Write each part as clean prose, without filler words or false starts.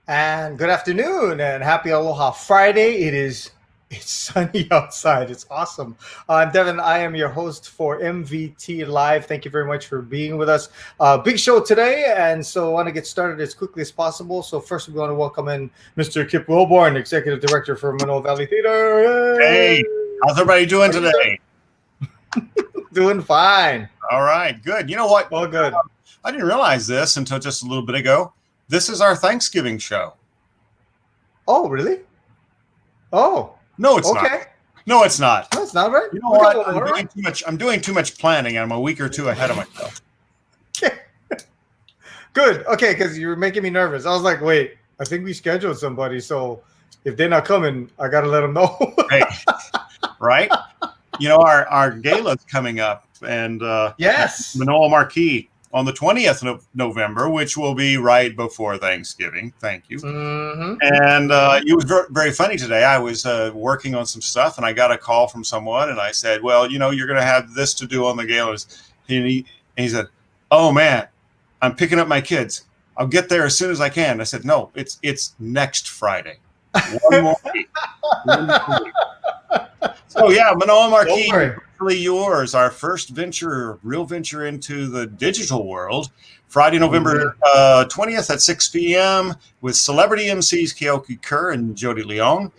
And good afternoon and happy Aloha Friday. It's sunny outside. It's awesome. I'm Devin. I am your host for MVT Live. Thank you very much for being with us. Big show today, and so I want to get started as quickly as possible. So first, we want to welcome in Mr. Kip Wilborn, Executive Director for Manoa Valley Theater. Hey, how's everybody doing today? Doing fine. All right, good. You know what? All good. I didn't realize this until just a little bit ago. This is our Thanksgiving show. Oh, really? Oh, no, it's okay. not. No, it's not. No, it's not, right? You know what? I'm doing too much planning, and I'm a week or two ahead of myself. Okay. Good. Okay, because you were making me nervous. I was like, wait, I think we scheduled somebody, so if they're not coming, I gotta let them know. Hey, right? You know, our gala's coming up, and yes, Manoa Marquee on the 20th of November, which will be right before Thanksgiving. Thank you. Mm-hmm. And it was very funny today. I was working on some stuff, and I got a call from someone, and I said, well, you know, you're going to have this to do on the galas. And he said, oh, man, I'm picking up my kids. I'll get there as soon as I can. I said, no, it's next Friday. One more week. So, yeah, Manoa Marquee, really yours, our first real venture into the digital world. Friday, November 20th at 6 p.m. with celebrity MCs Keoki Kerr and Jody Leon.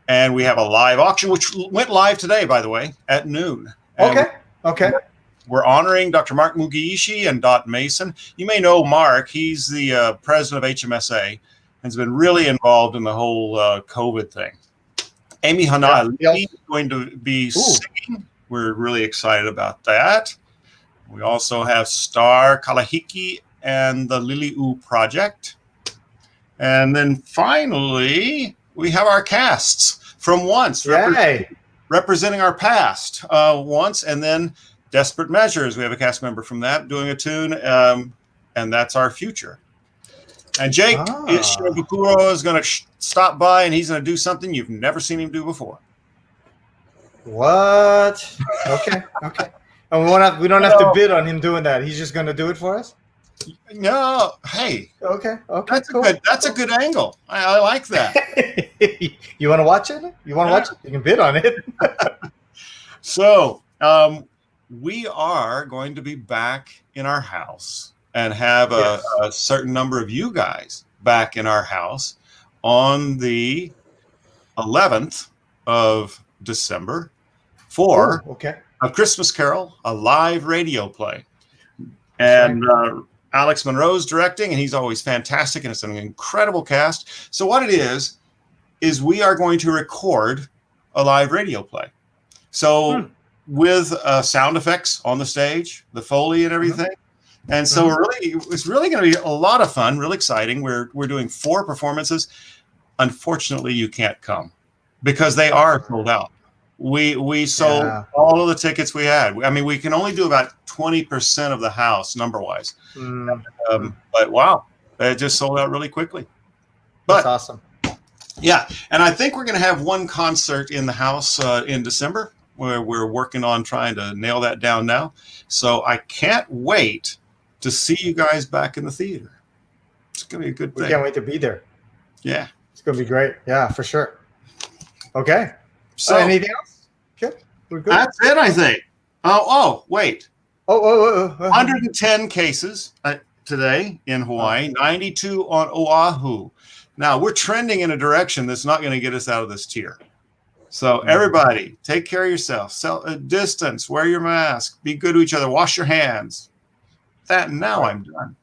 And we have a live auction, which went live today, by the way, at noon. And Okay. We're honoring Dr. Mark Mugiishi and Dot Mason. You may know Mark. He's the president of HMSA and has been really involved in the whole COVID thing. Amy Hanali is going to be singing. We're really excited about that. We also have Star Kalahiki and the Lili'u Project. And then finally, we have our casts from Once, representing our past Once, and then Desperate Measures. We have a cast member from that doing a tune, and that's our future. And Jake Shirobukuro is going to stop by, and he's going to do something you've never seen him do before. What? Okay. And we don't have to bid on him doing that. He's just going to do it for us? No. Hey. Okay. That's a good angle. I like that. You want to watch it? You can bid on it. So we are going to be back in our house and have a certain number of you guys back in our house on the 11th of December for A Christmas Carol, a live radio play. And Alex Monroe's directing, and he's always fantastic, and it's an incredible cast. So what it is we are going to record a live radio play. So with sound effects on the stage, the Foley and everything. And so it's really going to be a lot of fun, really exciting. We're doing 4 performances. Unfortunately, you can't come because they are sold out. We sold all of the tickets we had. I mean, we can only do about 20% of the house number-wise. But wow, it just sold out really quickly. But that's awesome. Yeah, and I think we're going to have one concert in the house in December. Where we're working on trying to nail that down now. So I can't wait to see you guys back in the theater. It's going to be a good thing. We can't wait to be there. Yeah. It's going to be great. Yeah, for sure. Okay. So anything else? Okay. We're good. That's it, I think. Oh, wait. 110 cases today in Hawaii, 92 on Oahu. Now, we're trending in a direction that's not going to get us out of this tier. So everybody, take care of yourself. Distance, wear your mask, be good to each other, wash your hands. Now I'm done.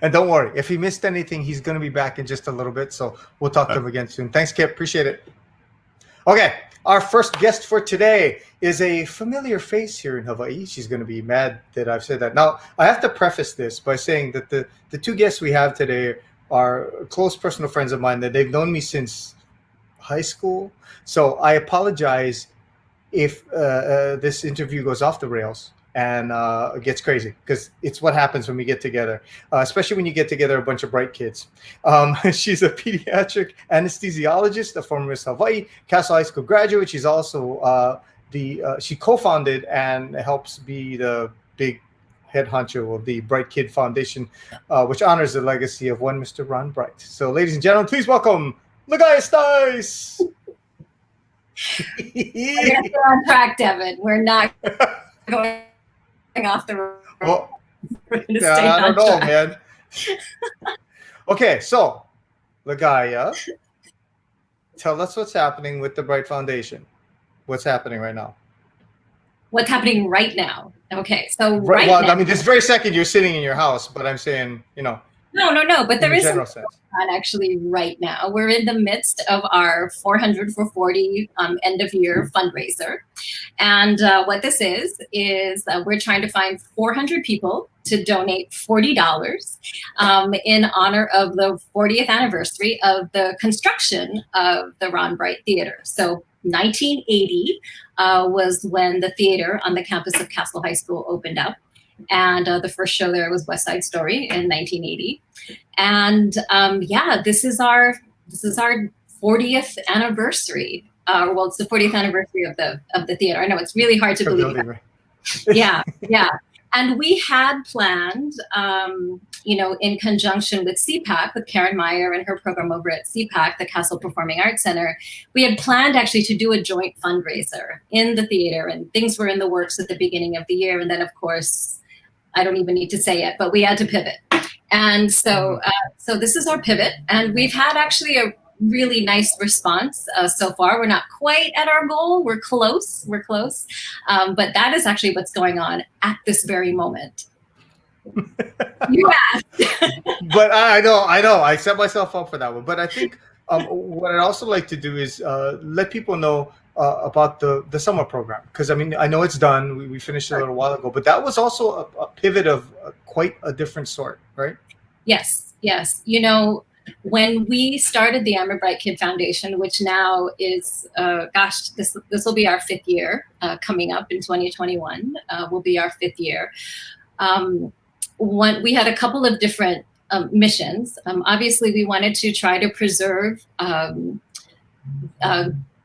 And don't worry, if he missed anything, he's going to be back in just a little bit. So we'll talk to him again soon. Thanks, Kip. Appreciate it. Okay, our first guest for today is a familiar face here in Hawaii. She's going to be mad that I've said that. Now, I have to preface this by saying that the 2 guests we have today are close personal friends of mine that they've known me since high school. So I apologize if this interview goes off the rails and gets crazy, because it's what happens when we get together, especially when you get together a bunch of bright kids. She's a pediatric anesthesiologist, a former Miss Hawaii, Castle High School graduate. She's also she co-founded and helps be the big head honcho of the Bright Kid Foundation, which honors the legacy of one Mr. Ron Bright. So, ladies and gentlemen, please welcome Lagayas Dice. We're going to stay on track, Devin. We're not going off the road. Well, We're gonna yeah, stay I don't on know, track. man. Okay, so Lagaya, tell us what's happening with the Bright Foundation. What's happening right now? What's happening right now? Okay, so Right. right Well, now, I mean, this very second you're sitting in your house, but I'm saying, no, but in there a is some general sense. on actually right now. We're in the midst of our 400 for 40 end of year fundraiser. And what this is we're trying to find 400 people to donate $40 in honor of the 40th anniversary of the construction of the Ron Bright Theater. So 1980 was when the theater on the campus of Castle High School opened up. And the first show there was West Side Story in 1980. And this is our 40th anniversary. Well, it's the 40th anniversary of the theater. I know it's really hard to believe. Right? Yeah. And we had planned, in conjunction with CPAC, with Karen Meyer and her program over at CPAC, the Castle Performing Arts Center, we had planned actually to do a joint fundraiser in the theater, and things were in the works at the beginning of the year. And then, of course, I don't even need to say it, but we had to pivot. And so this is our pivot, and we've had actually a really nice response so far. We're not quite at our goal. We're close. But that is actually what's going on at this very moment. You asked. But I know. I set myself up for that one. But I think what I'd also like to do is let people know about the summer program. Because, I mean, I know it's done. We finished it a little while ago. But that was also a pivot of quite a different sort, right? Yes. When we started the I'm a Bright Kid Foundation, which now is, this will be our 5th year coming up in 2021, will be our 5th year. We had a couple of different missions. Obviously, we wanted to try to preserve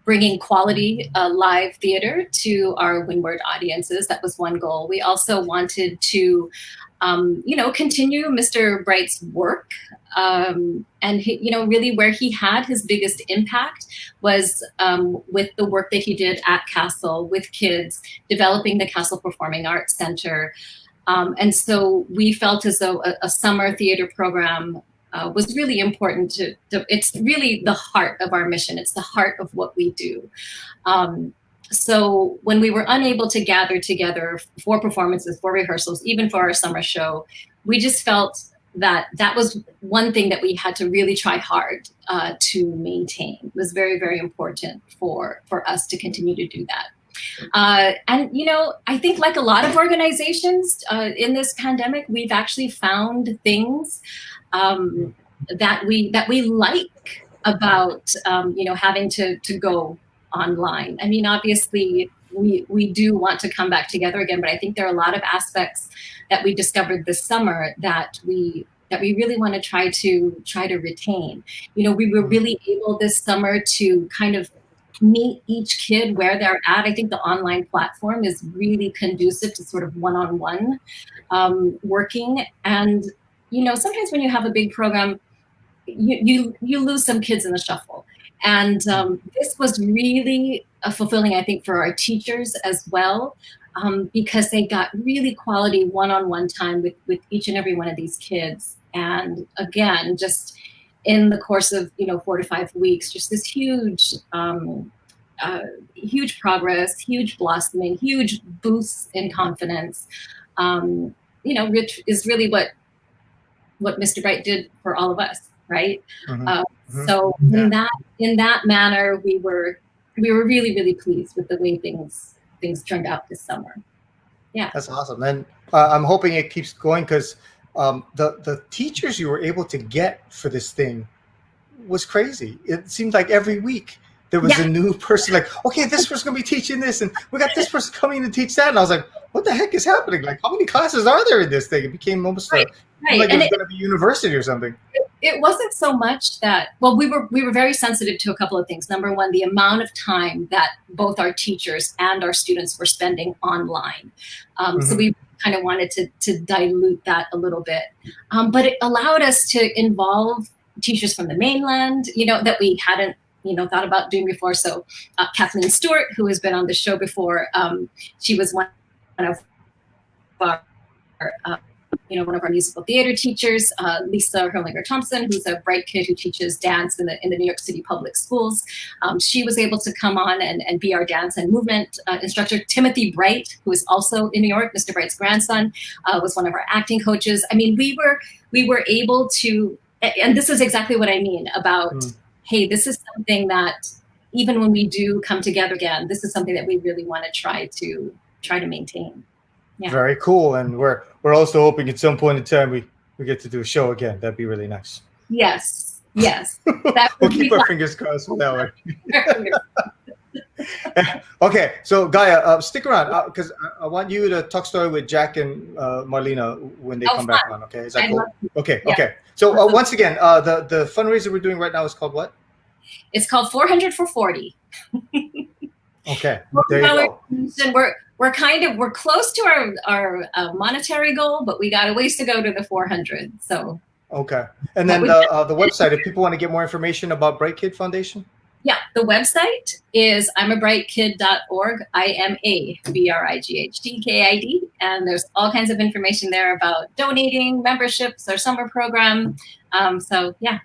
bringing quality live theater to our Windward audiences. That was one goal. We also wanted to continue Mr. Bright's work. And really where he had his biggest impact was with the work that he did at Castle with kids, developing the Castle Performing Arts Center. And so we felt as though a summer theater program was really important it's really the heart of our mission. It's the heart of what we do. So when we were unable to gather together for performances, for rehearsals, even for our summer show, we just felt that was one thing that we had to really try hard to maintain. It was very, very important for us to continue to do that. And I think like a lot of organizations in this pandemic, we've actually found things that we like about having to go online. I mean, obviously, we do want to come back together again, but I think there are a lot of aspects that we discovered this summer that we really want to try to retain. We were really able this summer to kind of meet each kid where they're at. I think the online platform is really conducive to sort of one-on-one working. And sometimes when you have a big program, you lose some kids in the shuffle. And this was really fulfilling, I think, for our teachers as well, because they got really quality one-on-one time with each and every one of these kids. And again, just in the course of 4 to 5 weeks, just this huge progress, huge blossoming, huge boosts in confidence. Which is really what Mr. Bright did for all of us, right? Mm-hmm. So in that manner, we were really, really pleased with the way things turned out this summer. Yeah, that's awesome. And I'm hoping it keeps going because the teachers you were able to get for this thing was crazy. It seemed like every week there was a new person, like, okay, this person's going to be teaching this, and we got this person coming to teach that. And I was like, what the heck is happening? Like, how many classes are there in this thing? It became almost like it was going to be university or something. It wasn't so much that, well, we were very sensitive to a couple of things. Number one, the amount of time that both our teachers and our students were spending online. So we kind of wanted to dilute that a little bit. But it allowed us to involve teachers from the mainland, that we hadn't, thought about doing before. So Kathleen Stewart, who has been on the show before, she was one of our one of our musical theater teachers, Lisa Hurlinger Thompson, who's a bright kid who teaches dance in the New York City public schools. She was able to come on and be our dance and movement instructor. Timothy Bright, who is also in New York, Mr. Bright's grandson, was one of our acting coaches. I mean, we were able to, and this is exactly what I mean about, hey, this is something that even when we do come together again, this is something that we really want to try to maintain. Yeah. Very cool. And we're also hoping at some point in time we get to do a show again. That'd be really nice. Yes. That we'll keep our fingers crossed for that one. Okay, so Gaia, stick around because I want you to talk story with Jack and Marlena when they come back on. Okay, is that cool? Okay. So once again, the fundraiser we're doing right now is called what? It's called 400 for 40. Okay, there you go. We're close to our monetary goal, but we got a ways to go to the 400. So okay, and then the website if people want to get more information about Bright Kid Foundation. Yeah, the website is imabrightkid.org. IMABRIGHTKID, and there's all kinds of information there about donating, memberships, our summer program. So yeah,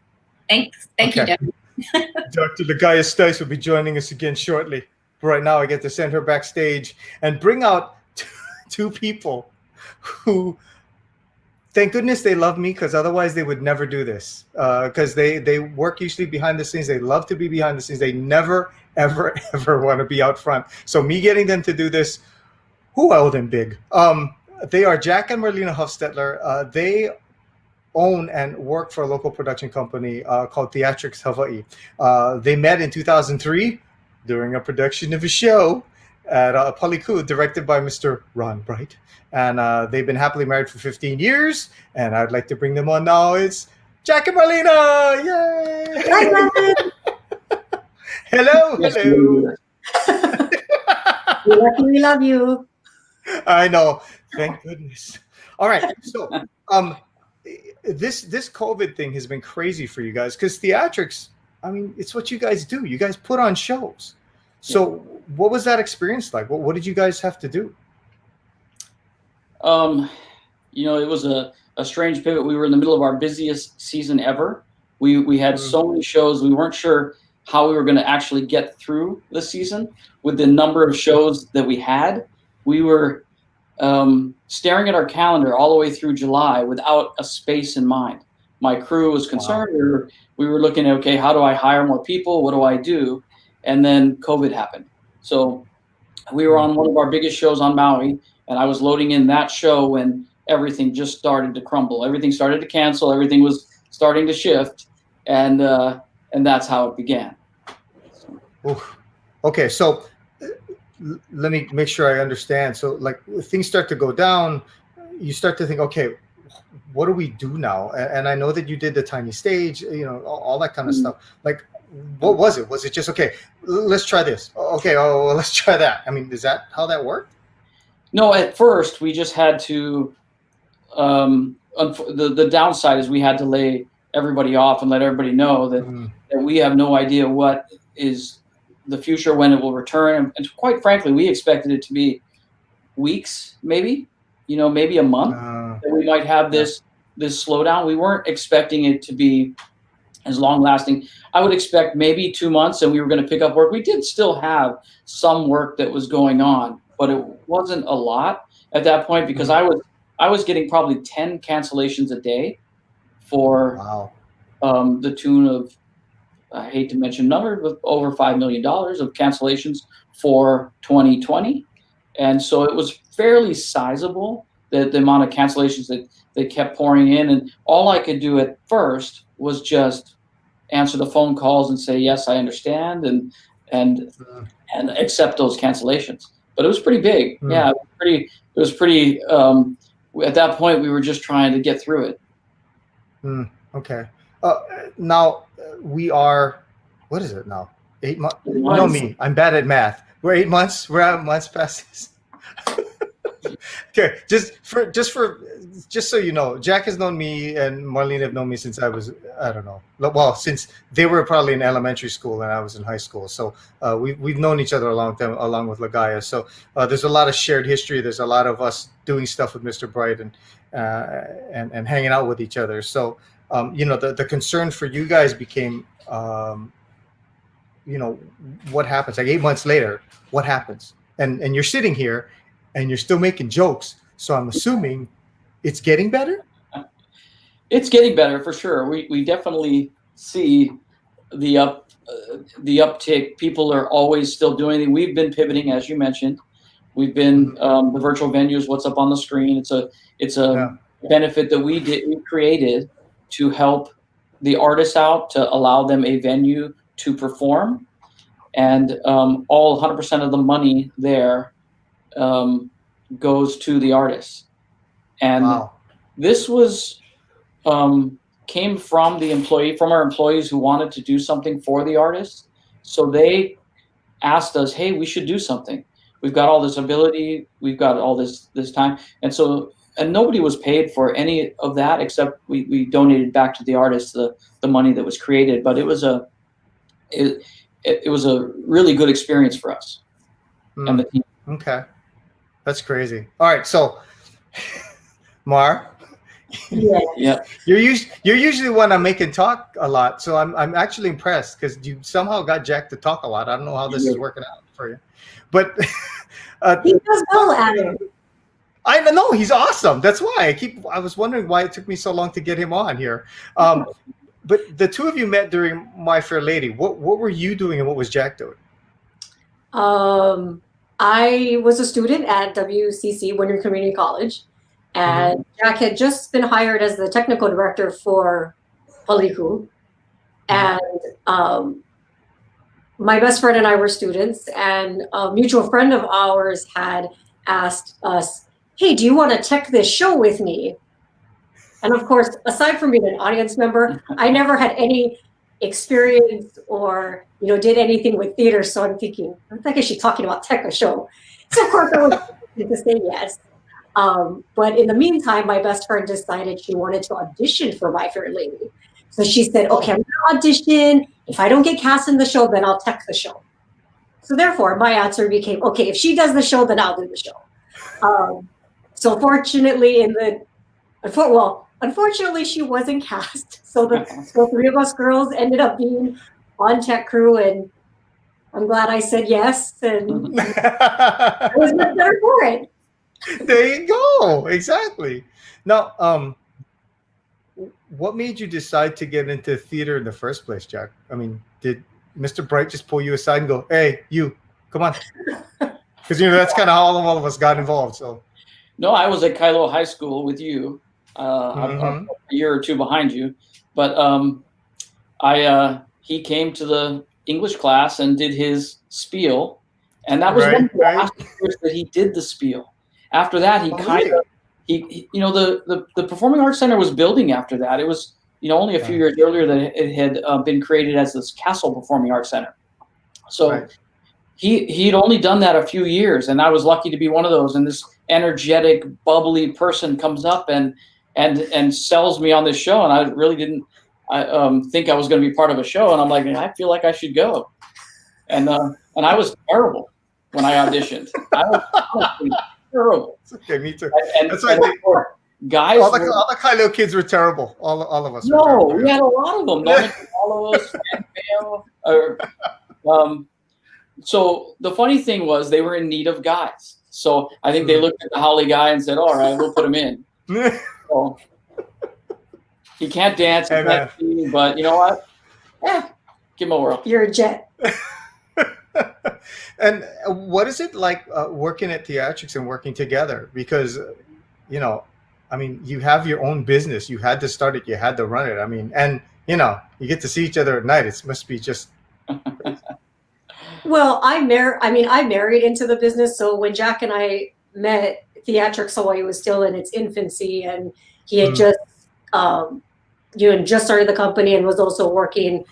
thank you, Debbie. Dr. Gaia Stice will be joining us again shortly. Right now, I get to send her backstage and bring out two people who, thank goodness they love me, because otherwise they would never do this. Because they work usually behind the scenes. They love to be behind the scenes. They never, ever, ever want to be out front. So me getting them to do this, I owe them big. They are Jack and Marlena Hofstetler. They own and work for a local production company called Theatrics Hawaii. They met in 2003 during a production of a show at Paliku, directed by Mr. Ron Bright. And they've been happily married for 15 years. And I'd like to bring them on now. It's Jack and Marlena. Yay! Hello. We love you. I know. Thank goodness. All right. So this COVID thing has been crazy for you guys because theatrics, I mean, it's what you guys do. You guys put on shows. So what was that experience like? What did you guys have to do? It was a strange pivot. We were in the middle of our busiest season ever. We had so many shows. We weren't sure how we were going to actually get through the season with the number of shows that we had. We were staring at our calendar all the way through July without a space in mind. My crew was concerned. Wow. We were looking at, okay, how do I hire more people? What do I do? And then COVID happened. So we were on one of our biggest shows on Maui, and I was loading in that show when everything just started to crumble. Everything started to cancel. Everything was starting to shift, and that's how it began. Oof. Okay, so let me make sure I understand. So, like, things start to go down. You start to think, okay, what do we do now? And I know that you did the tiny stage, all that kind of stuff. Like, what was it? Was it just, okay, let's try this. Okay, let's try that. I mean, is that how that worked? No, at first we just had to, the downside is we had to lay everybody off and let everybody know that we have no idea what is the future, when it will return. And quite frankly, we expected it to be weeks, maybe a month, that we might have this slowdown. We weren't expecting it to be as long lasting. I would expect maybe 2 months and we were going to pick up work. We did still have some work that was going on, but it wasn't a lot at that point because I was getting probably 10 cancellations a day for the tune of, I hate to mention numbers, but over $5 million of cancellations for 2020. And so it was fairly sizable, the amount of cancellations that they kept pouring in. And all I could do at first was just answer the phone calls and say, yes, I understand, and accept those cancellations. But it was pretty big. Yeah, it was pretty, at that point, we were just trying to get through it. Okay. Now we are, what is it now? 8 months? No, me. I'm bad at math. We're 8 months. We're 8 months past this. Okay, just so you know, Jack has known me and Marlene have known me since I was, I don't know, well, since they were probably in elementary school and I was in high school. So we've known each other a long time, along with Lagaya. So there's a lot of shared history. There's a lot of us doing stuff with Mr. Bright and hanging out with each other. So the concern for you guys became, what happens? Like 8 months later, what happens? And you're sitting here and you're still making jokes. So I'm assuming it's getting better? It's getting better for sure. We definitely see the uptick. People are always still doing it. We've been pivoting, as you mentioned. We've been the virtual venues. What's up on the screen? It's a benefit that we created to help the artists out, to allow them a venue to perform, and all 100% of the money there goes to the artists. And this was came from our employees who wanted to do something for the artists. So they asked us, hey, we should do something. We've got all this ability, we've got all this time. And nobody was paid for any of that, except we donated back to the artists the money that was created. But it was a really good experience for us and the team. Okay, that's crazy. All right, so Mar, Yeah. you're usually one I'm making talk a lot, so I'm actually impressed because you somehow got Jack to talk a lot. I don't know how this is working out for you, but he does well at it. I know he's awesome. That's why I was wondering why it took me so long to get him on here. But the two of you met during My Fair Lady. What were you doing and what was Jack doing? I was a student at WCC, Wyndham Community College, and Jack had just been hired as the technical director for Paliku. And my best friend and I were students, and a mutual friend of ours had asked us, hey, do you want to tech this show with me? And of course, aside from being an audience member, I never had any experience or, did anything with theater. So I'm thinking, I think is she talking about tech a show? So of course I was to say yes. But in the meantime, my best friend decided she wanted to audition for My Fair Lady. So she said, okay, I'm going to audition. If I don't get cast in the show, then I'll tech the show. So therefore, my answer became, okay, if she does the show, then I'll do the show. So fortunately, unfortunately, she wasn't cast. So the three of us girls ended up being on tech crew, and I'm glad I said yes, and I was much better for it. There you go. Exactly. Now, what made you decide to get into theater in the first place, Jack? I mean, did Mr. Bright just pull you aside and go, hey, you, come on? Because, that's kind of how all of us got involved. So. No, I was at Kailo High School with you. I'm a year or two behind you. But he came to the English class and did his spiel. And that was one of the last years that he did the spiel. After that, the Performing Arts Center was building after that. It was, only a few years earlier that it had been created as this Castle Performing Arts Center. So he'd only done that a few years, and I was lucky to be one of those. And this energetic, bubbly person comes up and sells me on this show, and I really didn't think I was going to be part of a show. And I'm like, I feel like I should go. And I was terrible when I auditioned. I was honestly terrible. Okay, me too. That's why guys, all the Kailo kids were terrible. All of us. No, we had a lot of them. All of us. So the funny thing was they were in need of guys. So I think they looked at the Holly guy and said, all right, we'll put him in. So, he can't dance, he can't sing, but you know what? Give him a whirl. You're a jet. And what is it like working at Theatrics and working together? Because, you have your own business. You had to start it. You had to run it. I mean, and, you get to see each other at night. It must be just crazy. Well, I married into the business. So when Jack and I met, Theatrics Hawaii was still in its infancy, and he had just just started the company and was also working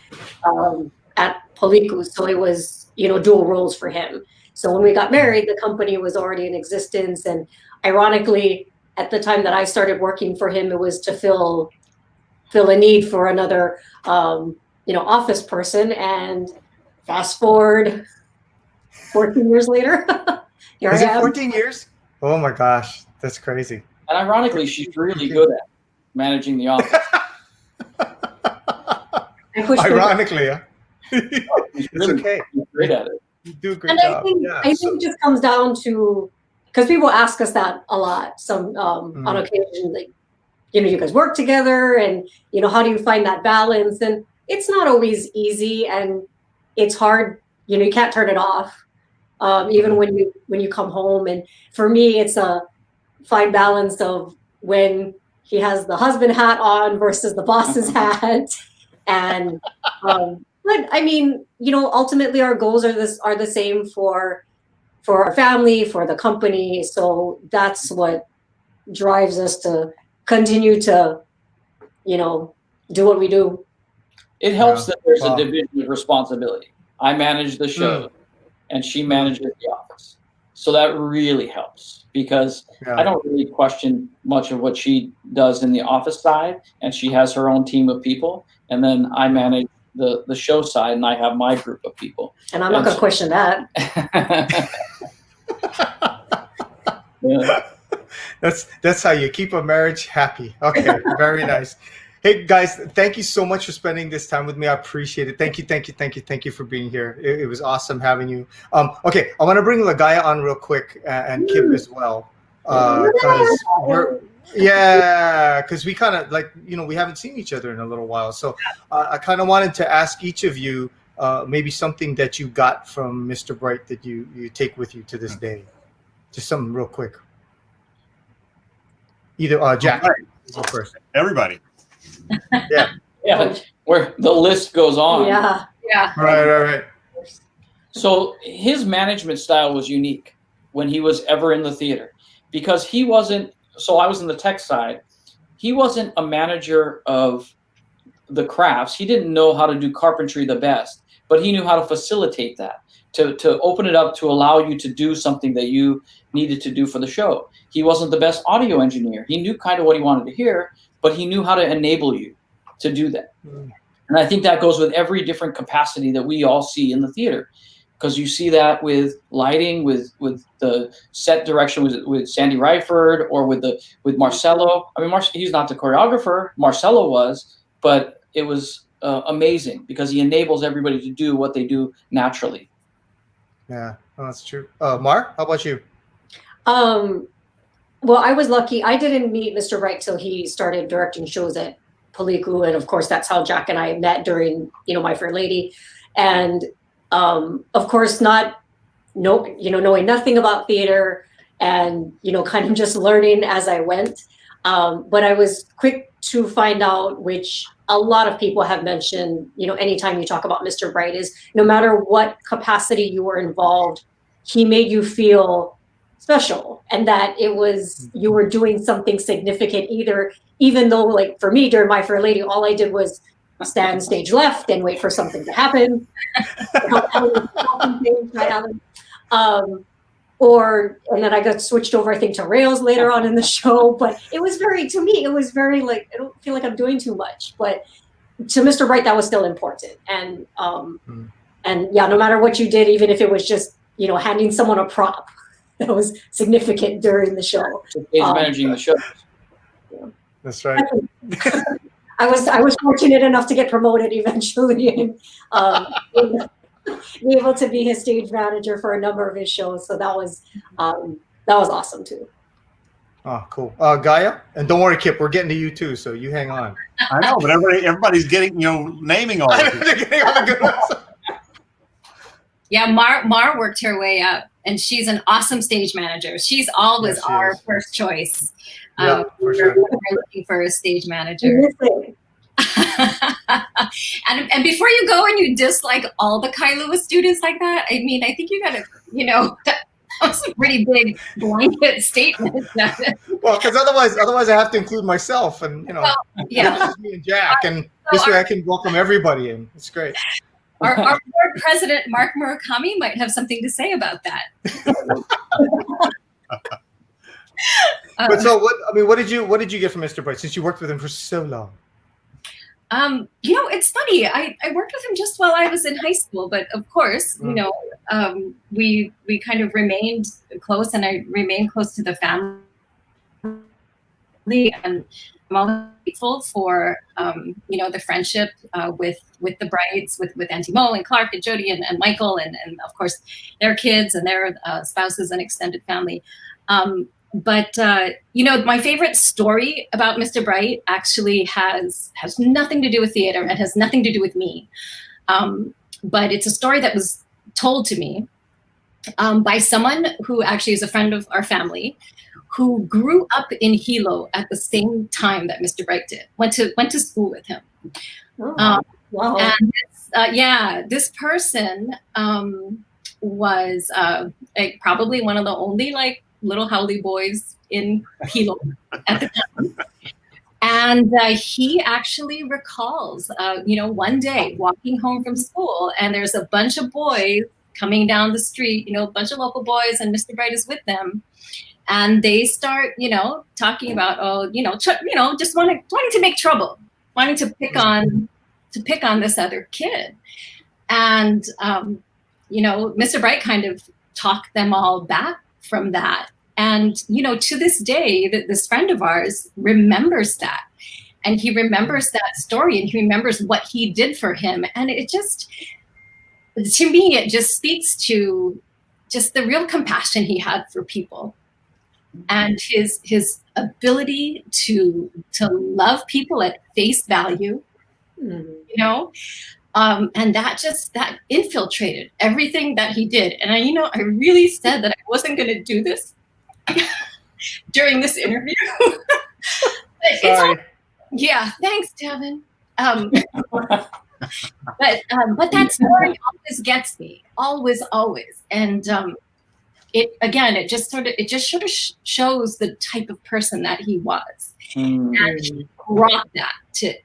at Paliku. So it was, dual roles for him. So when we got married, the company was already in existence, and ironically, at the time that I started working for him, it was to fill a need for another, office person. And fast forward 14 years later, here Is I it am. 14 years? Oh my gosh, that's crazy. And ironically, she's really good at managing the office. I pushed her. Ironically, huh? She's It's really okay. she's great at it. You do a great And job. I think it just comes down to, because people ask us that a lot. Some on occasion, like, you guys work together, and how do you find that balance? And it's not always easy, and it's hard. You can't turn it off, even when you come home. And for me, it's a fine balance of when he has the husband hat on versus the boss's hat, and but I mean, ultimately our goals are the same for our family, for the company. So that's what drives us to continue to, do what we do. It helps that there's Wow. a division of responsibility. I manage the show, and she manages the office. So that really helps, because Yeah. I don't really question much of what she does in the office side, and she has her own team of people, and then I manage the show side, and I have my group of people. And I'm not going to question that. Yeah. That's how you keep a marriage happy. Okay, very nice. Hey guys, thank you so much for spending this time with me. I appreciate it. Thank you for being here. It was awesome having you. Okay, I want to bring Lagaya on real quick, and Kip as well, because we kind of we haven't seen each other in a little while. So I kind of wanted to ask each of you maybe something that you got from Mr. Bright that you take with you to this day. Just something real quick. Either Jack, go first. Everybody. Yeah, where the list goes on. Yeah. Yeah. Right. So his management style was unique when he was ever in the theater, because he wasn't. So I was in the tech side. He wasn't a manager of the crafts. He didn't know how to do carpentry the best, but he knew how to facilitate that, to open it up to allow you to do something that you needed to do for the show. He wasn't the best audio engineer. He knew kind of what he wanted to hear, but he knew how to enable you to do that. And I think that goes with every different capacity that we all see in the theater, because you see that with lighting, with the set direction with Sandy Ryford, or with Marcelo. I mean, he's not the choreographer. Marcelo was, but it was amazing because he enables everybody to do what they do naturally. Yeah, that's true. Mar, how about you? Well, I was lucky. I didn't meet Mr. Wright till he started directing shows at Paliku, and of course, that's how Jack and I met during, My Fair Lady, and of course, knowing nothing about theater, and kind of just learning as I went. But I was quick to find out, which a lot of people have mentioned, anytime you talk about Mr. Bright, is no matter what capacity you were involved, he made you feel special, and that it was, you were doing something significant, even though, like for me during My Fair Lady, all I did was stand stage left and wait for something to happen. And then I got switched over, I think, to rails later on in the show. But it was to me, it was very I don't feel like I'm doing too much. But to Mr. Bright, that was still important. And no matter what you did, even if it was just, handing someone a prop, that was significant during the show. He's managing the show. That's right. I was fortunate enough to get promoted eventually, and be able to be his stage manager for a number of his shows. So that was awesome too. Oh, cool. Gaia, and don't worry, Kip, we're getting to you too, so you hang on. I know, but everybody's getting naming all of it. They're getting all the good ones. Yeah, Mar worked her way up, and she's an awesome stage manager. She's always Yes, she our is. first choice. Yeah, for We're sure. looking for a stage manager. and before you go and you dislike all the Kailua students like that, I mean, I think you gotta, that was a pretty big blanket statement. Well, because otherwise I have to include myself, and Yeah. it's just me and Jack, and this way I can welcome everybody in. It's great. Our board president, Mark Murakami, might have something to say about that. But so what? I mean, what did you get from Mr. Bright since you worked with him for so long? It's funny. I worked with him just while I was in high school, but of course, we kind of remained close, and I remained close to the family, and I'm always grateful for the friendship with the Brights, with Auntie Mo and Clark and Jody and Michael and of course their kids and their spouses and extended family. But my favorite story about Mr. Bright actually has nothing to do with theater and has nothing to do with me. But it's a story that was told to me by someone who actually is a friend of our family, who grew up in Hilo at the same time that Mr. Bright did. Went to school with him. Wow. And this person was probably one of the only little Howley boys in Hilo at the time. And he actually recalls, one day walking home from school, and there's a bunch of boys coming down the street, a bunch of local boys, and Mr. Bright is with them. And they start, talking about, just wanting to make trouble, wanting to pick on this other kid. And, Mr. Bright kind of talked them all back from that. And, to this day, this friend of ours remembers that. And he remembers that story, and he remembers what he did for him. And it just, to me, it just speaks to just the real compassion he had for people. And his ability to love people at face value, and that infiltrated everything that he did. And I really said that I wasn't going to do this during this interview. Sorry. Thanks, Devin. But that story always gets me, always. And it just sort of shows the type of person that he was, and he brought that to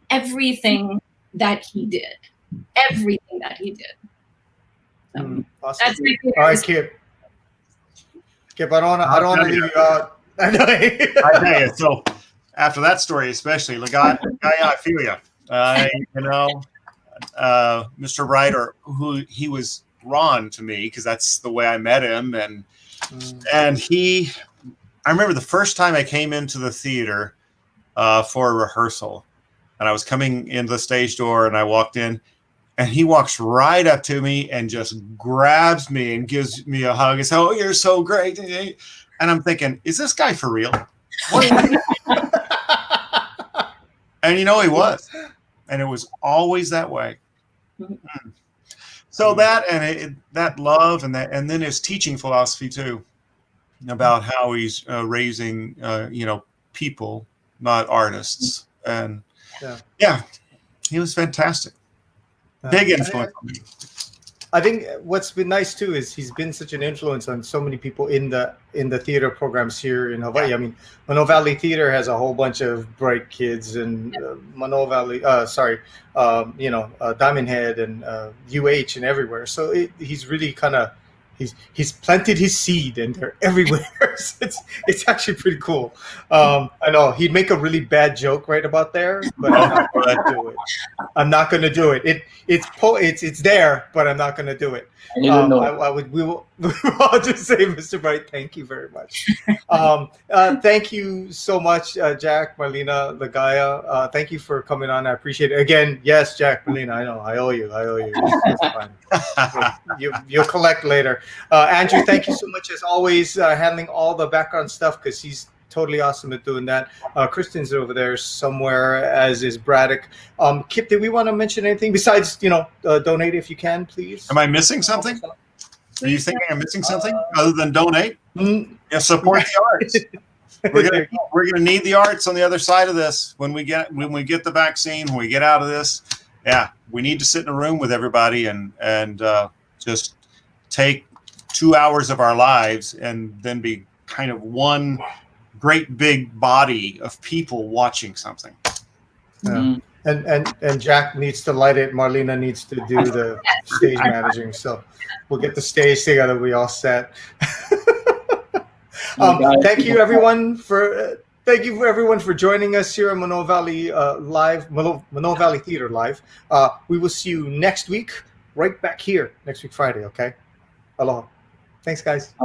everything that he did, So awesome. that's my favorite. All right, Kip, I don't want to leave you out. I tell you, so after that story, especially, I feel you. Mr. Bright, or who he was, Ron to me, because that's the way I met him, and I remember the first time I came into the theater for a rehearsal, and I was coming into the stage door, and I walked in, and he walks right up to me and just grabs me and gives me a hug and says, "Oh, you're so great." And I'm thinking, is this guy for real? And he was, and it was always that way. So that love and then his teaching philosophy too, about how he's raising people, not artists, and he was fantastic. Big influence on me. I think what's been nice too is he's been such an influence on so many people in the theater programs here in Hawaii. I mean, Manoa Valley Theater has a whole bunch of bright kids, and Manoa Valley, Diamond Head and UH and everywhere. So he's really kind of he's planted his seed, and they're everywhere. So it's actually pretty cool. I know he'd make a really bad joke right about there, but I'm not going to do it. I'm not going to do it. It's there, but I'm not going to do it. We will I'll just say, Mr. Bright, thank you very much. Thank you so much, Jack, Marlena, Ligaya. Thank you for coming on. I appreciate it. Again, yes, Jack, Marlena, I know. I owe you. It's fine. You'll collect later. Andrew, thank you so much, as always, handling all the background stuff, because he's totally awesome at doing that. Kristen's over there somewhere, as is Braddock. Kip, did we want to mention anything besides, donate if you can, please? Am I missing something? Are you thinking I'm missing something other than donate? Yeah, support the arts. We're gonna need the arts on the other side of this when we get the vaccine, when we get out of this. Yeah, we need to sit in a room with everybody and just take 2 hours of our lives and then be kind of one great big body of people watching something. Yeah. And Jack needs to light it. Marlena needs to do the stage managing. So we'll get the stage together. We all set. Thank you everyone for joining us here on Manoa Valley Live, Manoa Valley Theater Live. We will see you next week, right back here next week Friday. Okay. Aloha. Thanks, guys.